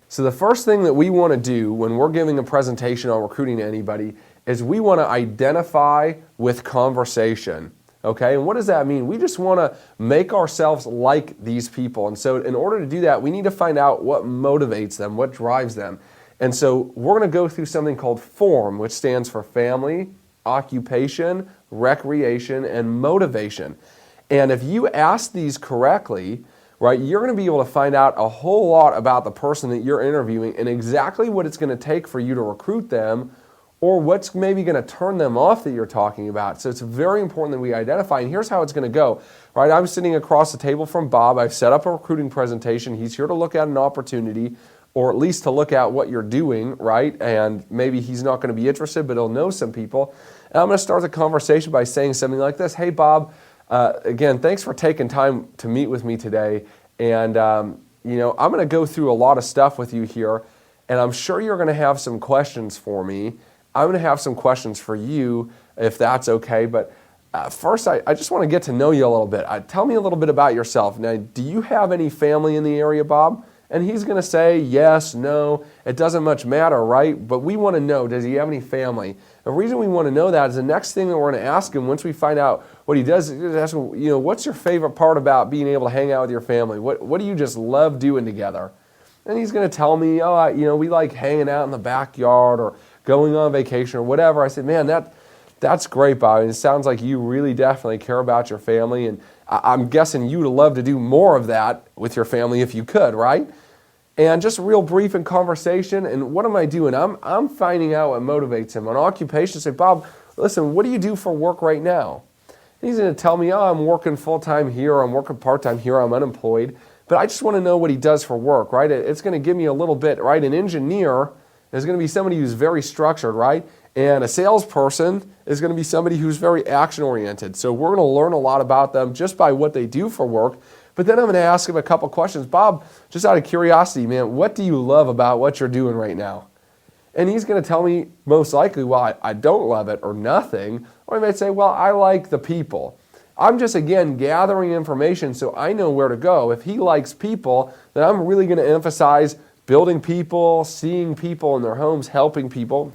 So the first thing that we want to do when we're giving a presentation on recruiting to anybody is we want to identify with conversation. Okay, and what does that mean? We just want to make ourselves like these people. And so in order to do that, we need to find out what motivates them, what drives them. And so we're going to go through something called F.O.R.M, which stands for family, occupation, recreation, and motivation. And if you ask these correctly, right, you're going to be able to find out a whole lot about the person that you're interviewing and exactly what it's going to take for you to recruit them, or what's maybe going to turn them off that you're talking about. So it's very important that we identify, and here's how it's going to go. Right, I'm sitting across the table from Bob. I've set up a recruiting presentation. He's here to look at an opportunity, or at least to look at what you're doing, right? And maybe he's not going to be interested, but he'll know some people. And I'm going to start the conversation by saying something like this. Hey, Bob, again, thanks for taking time to meet with me today. And, I'm going to go through a lot of stuff with you here, and I'm sure you're going to have some questions for me. I'm going to have some questions for you, if that's okay. But first, I just want to get to know you a little bit. Tell me a little bit about yourself. Now, do you have any family in the area, Bob? And he's going to say yes, no. It doesn't much matter, right? But we want to know, does he have any family? The reason we want to know that is the next thing that we're going to ask him once we find out what he does is ask him, what's your favorite part about being able to hang out with your family? What do you just love doing together? And he's going to tell me, we like hanging out in the backyard or going on vacation or whatever. I said, man, that's great, Bob. And it sounds like you really definitely care about your family, and I'm guessing you'd love to do more of that with your family if you could, right? And just real brief in conversation. And what am I doing? I'm finding out what motivates him. On occupation, say, Bob, listen, what do you do for work right now? And he's going to tell me, I'm working full-time here, I'm working part-time here, I'm unemployed. But I just want to know what he does for work, right? It's going to give me a little bit, right? An engineer is going to be somebody who's very structured, right? And a salesperson is going to be somebody who's very action-oriented. So we're going to learn a lot about them just by what they do for work. But then I'm going to ask him a couple questions. Bob, just out of curiosity, man, what do you love about what you're doing right now? And he's going to tell me most likely, well, I don't love it or nothing. Or he might say, well, I like the people. I'm just, again, gathering information so I know where to go. If he likes people, then I'm really going to emphasize building people, seeing people in their homes, helping people.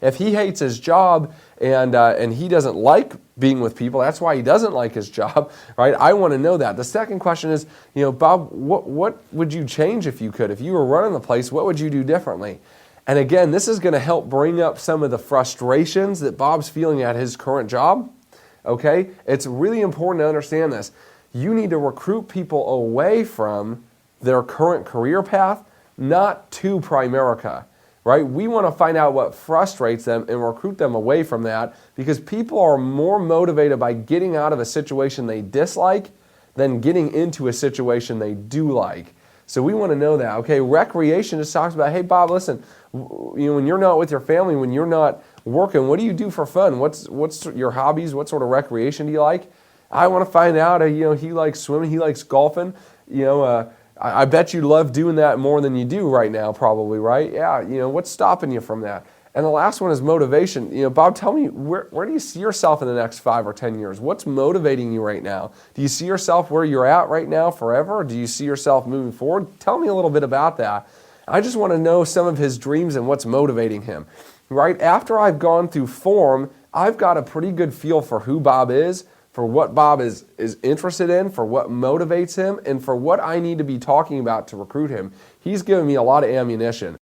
If he hates his job and he doesn't like being with people, that's why he doesn't like his job, right? I want to know that. The second question is, Bob, what would you change if you could? If you were running the place, what would you do differently? And again, this is going to help bring up some of the frustrations that Bob's feeling at his current job, okay? It's really important to understand this. You need to recruit people away from their current career path, not to Primerica. Right? We want to find out what frustrates them and recruit them away from that, because people are more motivated by getting out of a situation they dislike than getting into a situation they do like. So we want to know that. Okay, recreation just talks about, hey, Bob, listen, when you're not with your family, when you're not working, what do you do for fun? What's your hobbies? What sort of recreation do you like? I want to find out, he likes swimming, he likes golfing, I bet you love doing that more than you do right now, probably, right? Yeah, what's stopping you from that? And the last one is motivation. Bob, tell me, where do you see yourself in the next 5 or 10 years? What's motivating you right now? Do you see yourself where you're at right now forever? Or do you see yourself moving forward? Tell me a little bit about that. I just want to know some of his dreams and what's motivating him. Right after I've gone through F.O.R.M, I've got a pretty good feel for who Bob is, for what Bob is interested in, for what motivates him, and for what I need to be talking about to recruit him. He's given me a lot of ammunition.